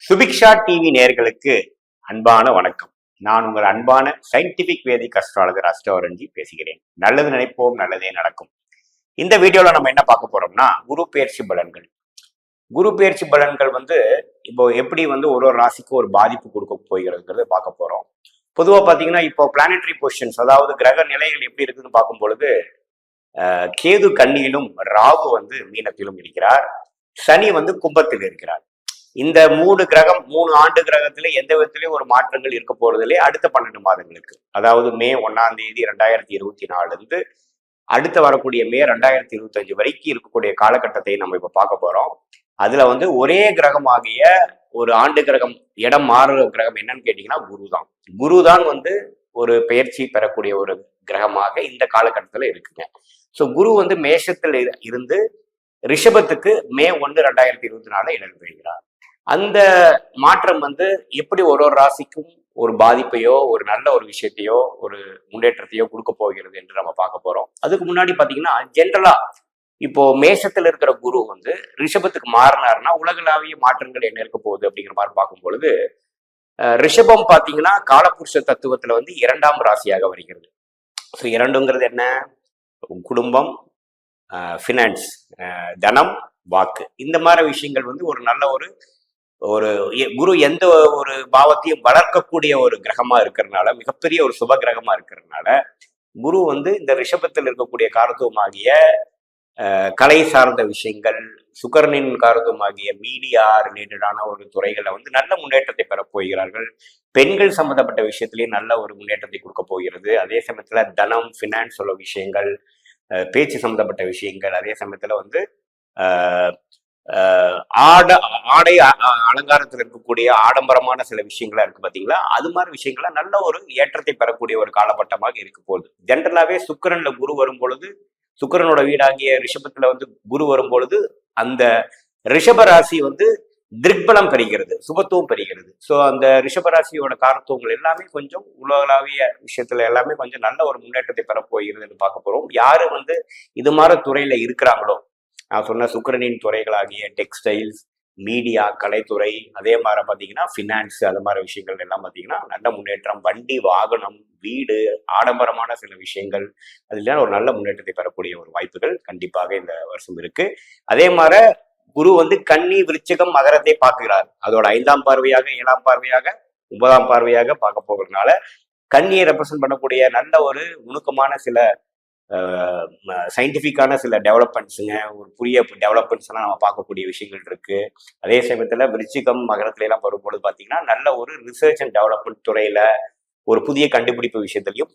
Subiksha TV நேயர்களுக்கு அன்பான வணக்கம். நான் உங்கள் அன்பான சயின்டிபிக் வேதிக் அஸ்ட்ராலஜர் அஸ்ட்ரோரஞ்சி பேசுகிறேன். நல்லது நினைப்போம், நல்லதே நடக்கும். இந்த வீடியோல நம்ம என்ன பார்க்க போறோம்னா, குரு பெயர்ச்சி பலன்கள். குரு பெயர்ச்சி பலன்கள் இப்போ எப்படி ஒரு ராசிக்கு ஒரு பாதிப்பு கொடுக்க போகிறதுங்கிறத பார்க்க போறோம். பொதுவா பாத்தீங்கன்னா இப்போ பிளானட்டரி பொசிஷன்ஸ், அதாவது கிரக நிலைகள் எப்படி இருக்குன்னு பார்க்கும் பொழுது கேது கன்னியிலும், ராகு மீனத்திலும் இருக்கிறார், சனி கும்பத்தில் இருக்கிறார். இந்த 3 ஆண்டு கிரகத்துல எந்த விதத்திலையும் ஒரு மாற்றங்கள் இருக்க போறதில்லை அடுத்த 12 மாதங்களுக்கு. அதாவது மே 1ஆம் தேதி 2024 இருந்து அடுத்து வரக்கூடிய மே 2025 வரைக்கும் இருக்கக்கூடிய காலகட்டத்தை நம்ம இப்ப பார்க்க போறோம். அதுல ஒரே கிரகமாகிய ஒரு ஆண்டு கிரகம் இடம் மாறுற கிரகம் என்னன்னு கேட்டீங்கன்னா குருதான். குருதான் ஒரு பெயர்ச்சி பெறக்கூடிய ஒரு கிரகமாக இந்த காலகட்டத்துல இருக்குங்க. ஸோ குரு மேஷத்துல இருந்து ரிஷபத்துக்கு மே 1, 2024 இடம்பெறுகிறார். அந்த மாற்றம் எப்படி ஒரு ராசிக்கும் ஒரு பாதிப்பையோ, ஒரு நல்ல ஒரு விஷயத்தையோ, ஒரு முன்னேற்றத்தையோ கொடுக்க போகிறது என்று நம்ம பார்க்க போறோம். அதுக்கு முன்னாடி பாத்தீங்கன்னா ஜென்ரலா இப்போ மேஷத்துல இருக்கிற குரு ரிஷபத்துக்கு மாறினாருன்னா உலகளாவிய மாற்றங்கள் என்ன இருக்க போகுது அப்படிங்கிற மாதிரி பார்க்கும் பொழுது, ரிஷபம் பாத்தீங்கன்னா காலபுருஷ தத்துவத்துல 2ஆம் ராசியாக வருகிறது. ஸோ 2ங்கிறது என்ன? குடும்பம், ஃபினான்ஸ், தனம், வாக்கு, இந்த மாதிரி விஷயங்கள் ஒரு நல்ல ஒரு குரு எந்த ஒரு பாவத்தையும் வளர்க்கக்கூடிய ஒரு கிரகமா இருக்கிறதுனால, மிகப்பெரிய ஒரு சுப கிரகமா இருக்கிறதுனால, குரு இந்த ரிஷபத்தில் இருக்கக்கூடிய காரத்துவமாகிய கலை சார்ந்த விஷயங்கள், சுக்கரனின் காரத்துவமாகிய மீடியா ரிலேட்டடான ஒரு துறைகளை நல்ல முன்னேற்றத்தை பெற போகிறார்கள். பெண்கள் சம்பந்தப்பட்ட விஷயத்திலேயே நல்ல ஒரு முன்னேற்றத்தை கொடுக்க போகிறது. அதே சமயத்துல தனம், ஃபினான்ஸ் உள்ள விஷயங்கள், பேச்சு சம்பந்தப்பட்ட விஷயங்கள், அதே சமயத்துல ஆடை அலங்காரத்தில் இருக்கக்கூடிய ஆடம்பரமான சில விஷயங்களா இருக்கு பாத்தீங்களா, அது மாதிரி விஷயங்கள்லாம் நல்ல ஒரு ஏற்றத்தை பெறக்கூடிய ஒரு காலகட்டமாக இருக்க போகுது. ஜென்ரலாவே சுக்கிரன்ல குரு வரும் பொழுது, சுக்கிரனோட வீடாகிய ரிஷபத்துல குரு வரும் பொழுது அந்த ரிஷப ராசி திக்பலம் பெறுகிறது, சுபத்துவம் பெறுகிறது. ஸோ அந்த ரிஷபராசியோட காரத்துவங்கள் எல்லாமே கொஞ்சம் உலகளாவிய விஷயத்துல எல்லாமே கொஞ்சம் நல்ல ஒரு முன்னேற்றத்தை பெற போகிறதுன்னு பார்க்க போறோம். யாரு இது மாதிரி துறையில இருக்கிறாங்களோ, நான் சொன்ன சுக்கிரனின் துறைகளாகிய டெக்ஸ்டைல்ஸ், மீடியா, கலைத்துறை, அதே மாதிரி பார்த்தீங்கன்னா ஃபினான்ஸ், அது மாதிரி விஷயங்கள் எல்லாம் பார்த்தீங்கன்னா நல்ல முன்னேற்றம். வண்டி, வாகனம், வீடு, ஆடம்பரமான சில விஷயங்கள், அதுல ஒரு நல்ல முன்னேற்றத்தை பெறக்கூடிய ஒரு வாய்ப்புகள் கண்டிப்பாக இந்த வருஷம் இருக்கு. அதே மாதிரி குரு கன்னி, விருச்சிகம், மகரத்தை பார்க்கிறார். அதோட 5ஆம் பார்வையாக, 7ஆம் பார்வையாக, 9ஆம் பார்வையாக பார்க்க போகிறதுனால கன்னியை ரெப்ரசென்ட் பண்ணக்கூடிய நல்ல ஒரு நுணுக்கமான சில சயின்டிஃபிக்கான சில டெவலப்மெண்ட்ஸுங்க, ஒரு புதிய டெவலப்மெண்ட்ஸ் எல்லாம் நம்ம பார்க்கக்கூடிய விஷயங்கள் இருக்கு. அதே சமயத்துல விருச்சிகம், மகரத்துல எல்லாம் வரும்பொழுது பாத்தீங்கன்னா நல்ல ஒரு ரிசர்ச் அண்ட் டெவலப்மெண்ட் துறையில ஒரு புதிய கண்டுபிடிப்பு விஷயத்திலையும்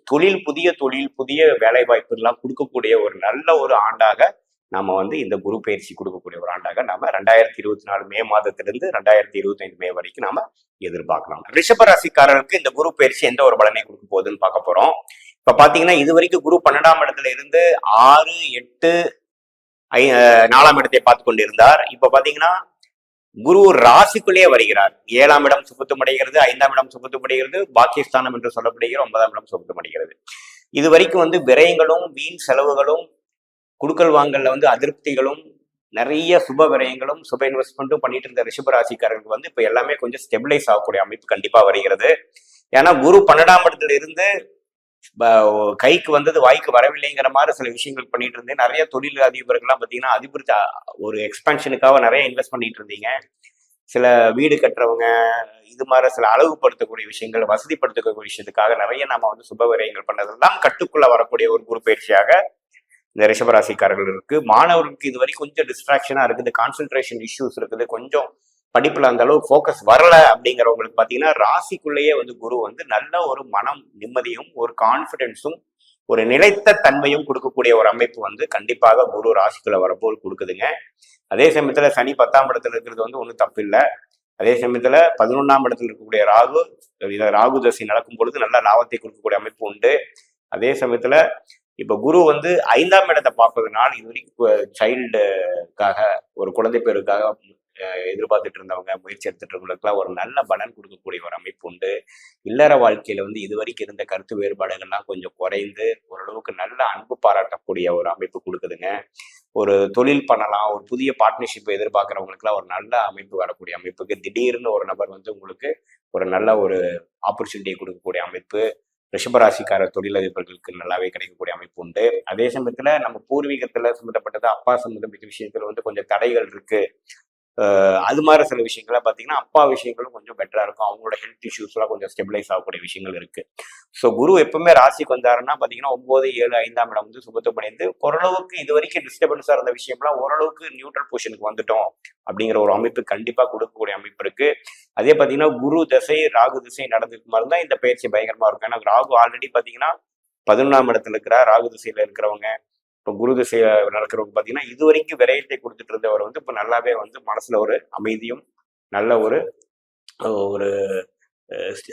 புதிய தொழில், புதிய வேலை வாய்ப்பு எல்லாம் கொடுக்கக்கூடிய ஒரு நல்ல ஒரு ஆண்டாக நாம இந்த குரு பயிற்சி கொடுக்கக்கூடிய ஒரு ஆண்டாக நாம 2024 மே மாதத்திலிருந்து 2025 மே வரைக்கும் நாம எதிர்பார்க்கலாம். ரிஷப ராசிக்காரருக்கு இந்த குரு பயிற்சி எந்த ஒரு பலனை கொடுக்க போகுதுன்னு பார்க்க போறோம். இப்ப பாத்தீங்கன்னா இது வரைக்கும் குரு 12ஆம் இடத்துல இருந்து 6, 8, 4ஆம் இடத்தை பார்த்து கொண்டிருந்தார். இப்ப பாத்தீங்கன்னா குரு ராசிக்குள்ளே வருகிறார். 7ஆம் இடம் சுபத்துவம் அடைகிறது, 5ஆம் இடம் சுபத்துவம் அடைகிறது, பாக்கியஸ்தானம் என்று சொல்லப்படுகிற 9ஆம் இடம் சுபத்துவம் அடைகிறது. இது வரைக்கும் விரயங்களும், வீண் செலவுகளும், குடுக்கல் வாங்கல்ல அதிருப்திகளும், நிறைய சுப விரயங்களும், சுப இன்வெஸ்ட்மெண்ட்டும் பண்ணிட்டு இருந்த ரிஷபராசிக்காரர்களுக்கு இப்ப எல்லாமே கொஞ்சம் ஸ்டெபிலைஸ் ஆகக்கூடிய அமைப்பு கண்டிப்பா வருகிறது. ஏன்னா குரு 12ஆம் இடத்துல இருந்து கைக்கு வாய்க்கு வரவில்லைங்கிற மாதிரி சில விஷயங்கள் பண்ணிட்டு இருந்தேன். நிறைய தொழில் அதிபர்கள்லாம் பாத்தீங்கன்னா அதிபர் ஒரு எக்ஸ்பென்ஷனுக்காக நிறைய இன்வெஸ்ட் பண்ணிட்டு இருந்தீங்க. சில வீடு கட்டுறவங்க, இது மாதிரி சில அழகுபடுத்தக்கூடிய விஷயங்கள், வசதிப்படுத்தக்கூடிய விஷயத்துக்காக நிறைய நாம சுப விரயங்கள் பண்ணதெல்லாம் கட்டுக்குள்ள வரக்கூடிய ஒரு குரு பயிற்சியாக இந்த ரிஷபராசிக்காரர்கள் இருக்கு. மாணவர்களுக்கு இது வரைக்கும் கொஞ்சம் டிஸ்ட்ராக்ஷனா இருக்குது, கான்சென்ட்ரேஷன் இஷ்யூஸ் இருக்குது, கொஞ்சம் படிப்புல அந்த அளவு ஃபோக்கஸ் வரல அப்படிங்கிறவங்களுக்கு பாத்தீங்கன்னா ராசிக்குள்ளேயே குரு நல்ல ஒரு மனம் நிம்மதியும், ஒரு கான்பிடென்ஸும், ஒரு நிலைத்த தன்மையும் கொடுக்கக்கூடிய ஒரு அமைப்பு கண்டிப்பாக குரு ராசிக்குள்ள வரப்போல் கொடுக்குதுங்க. அதே சமயத்துல சனி 10ஆம் இடத்துல இருக்கிறது ஒன்றும் தப்பு இல்லை. அதே சமயத்துல 11ஆம் இடத்துல இருக்கக்கூடிய ராகு தசை நடக்கும் பொழுது நல்ல லாபத்தை கொடுக்கக்கூடிய அமைப்பு உண்டு. அதே சமயத்துல இப்ப குரு 5ஆம் இடத்தை பார்ப்பதனால் இது வரைக்கும் சைல்டுக்காக, ஒரு குழந்தை பேருக்காக எதிர்பார்த்துட்டு இருந்தவங்க, முயற்சி எடுத்துட்டு இருந்தவங்களுக்குலாம் ஒரு நல்ல பலன் கொடுக்கக்கூடிய ஒரு அமைப்பு உண்டு. இல்லற வாழ்க்கையில வந்து இதுவரைக்கும் இருந்த கருத்து வேறுபாடுகள்லாம் கொஞ்சம் குறைந்து ஓரளவுக்கு நல்ல அன்பு பாராட்டக்கூடிய ஒரு அமைப்பு கொடுக்குதுங்க. ஒரு தொழில் பண்ணலாம், ஒரு புதிய பார்ட்னர்ஷிப் எதிர்பார்க்குறவங்களுக்குலாம் ஒரு நல்ல அமைப்பு வரக்கூடிய அமைப்புக்கு திடீர்னு ஒரு நபர் வந்து உங்களுக்கு ஒரு நல்ல ஒரு ஆப்பர்ச்சுனிட்டி கொடுக்கக்கூடிய அமைப்பு ரிஷபராசிக்கார தொழிலதிபர்களுக்கு நல்லாவே கிடைக்கக்கூடிய அமைப்பு உண்டு. அதே சமயத்துல நம்ம பூர்வீகத்துல சம்மந்தப்பட்டது அப்பா சம்மந்தப்பட்ட விஷயத்துல வந்து கொஞ்சம் தடைகள் இருக்கு. அது மாதிரி சில விஷயங்கள்லாம் பார்த்தீங்கன்னா அப்பா விஷயங்களும் கொஞ்சம் பெட்டரா இருக்கும். அவங்களோட ஹெல்த் இஷ்யூஸ்லாம் கொஞ்சம் ஸ்டெபிலைஸ் ஆகக்கூடிய விஷயங்கள் இருக்கு. ஸோ குரு எப்பவுமே ராசிக்கு வந்தாருன்னா பார்த்தீங்கன்னா 9, 7, 5ஆம் இடம் வந்து சுபத்துவம் அடைந்து ஓரளவுக்கு இது வரைக்கும் டிஸ்டர்பன்ஸா இருந்த விஷயம்லாம் ஓரளவுக்கு நியூட்ரல் பொசிஷனுக்கு வந்துட்டோம் அப்படிங்கிற ஒரு அமைப்பு கண்டிப்பா கொடுக்கக்கூடிய அமைப்பு இருக்கு. அதே பார்த்தீங்கன்னா குரு திசை ராகு திசை நடந்துருக்கு மாதிரி தான் இந்த பயிற்சி பயங்கரமா இருக்கும். ஏன்னா ராகு ஆல்ரெடி பார்த்தீங்கன்னா 11ஆம் இடத்துல இருக்கிறார். ராகு திசையில இருக்கிறவங்க இப்போ குரு திசையை நடக்கிறவங்க பார்த்தீங்கன்னா இது வரைக்கும் விரயத்தை கொடுத்துட்டு இருந்தவர் வந்து இப்போ நல்லாவே வந்து மனசுல ஒரு அமைதியும் நல்ல ஒரு ஒரு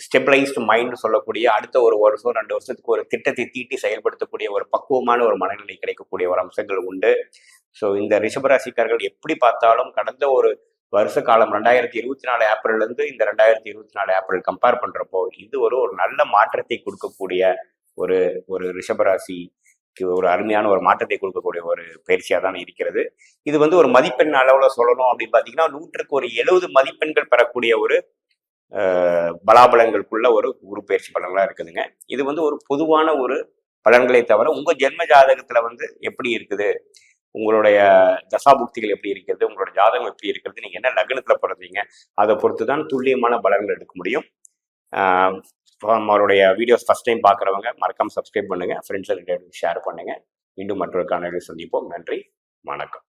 ஸ்டெபிளைஸ்டு மைண்ட் சொல்லக்கூடிய அடுத்த ஒரு வருஷம் 2 வருஷத்துக்கு ஒரு திட்டத்தை தீட்டி செயல்படுத்தக்கூடிய ஒரு பக்குவமான ஒரு மனநிலை கிடைக்கக்கூடிய ஒரு அம்சங்கள் உண்டு. ஸோ இந்த ரிஷபராசிக்காரர்கள் எப்படி பார்த்தாலும் கடந்த ஒரு வருஷ காலம் 2024 ஏப்ரல்ல இருந்து இந்த 2024 ஏப்ரல் கம்பேர் பண்றப்போ இது ஒரு நல்ல மாற்றத்தை கொடுக்கக்கூடிய ஒரு ஒரு ரிஷபராசிக்கு ஒரு அருமையான ஒரு மாற்றத்தை கொடுக்கக்கூடிய ஒரு பயிற்சியாக தான் இருக்கிறது. இது வந்து ஒரு மதிப்பெண் அளவில் சொல்லணும் அப்படின்னு பார்த்தீங்கன்னா 100க்கு ஒரு 70 மதிப்பெண்கள் பெறக்கூடிய ஒரு பலாபலங்களுக்குள்ள ஒரு குரு பயிற்சி பலன்களா இருக்குதுங்க. இது வந்து ஒரு பொதுவான ஒரு பலன்களை தவிர உங்க ஜென்ம ஜாதகத்துல வந்து எப்படி இருக்குது, உங்களுடைய தசாபுக்திகள் எப்படி இருக்கிறது, உங்களோட ஜாதகம் எப்படி இருக்கிறது, நீங்க என்ன லக்னத்துல பிறந்தீங்க அதை பொறுத்து தான் துல்லியமான பலன்கள் எடுக்க முடியும். நம்மளுடைய வீடியோஸ் ஃபர்ஸ்ட் டைம் பார்க்குறவங்க மறக்காம சப்ஸ்கிரைப் பண்ணுங்க, ஃப்ரெண்ட்ஸ் ரிலேட்டிவ் ஷேர் பண்ணுங்க. மீண்டும் மற்றொரு காணொலியில் சந்திப்போம். நன்றி, வணக்கம்.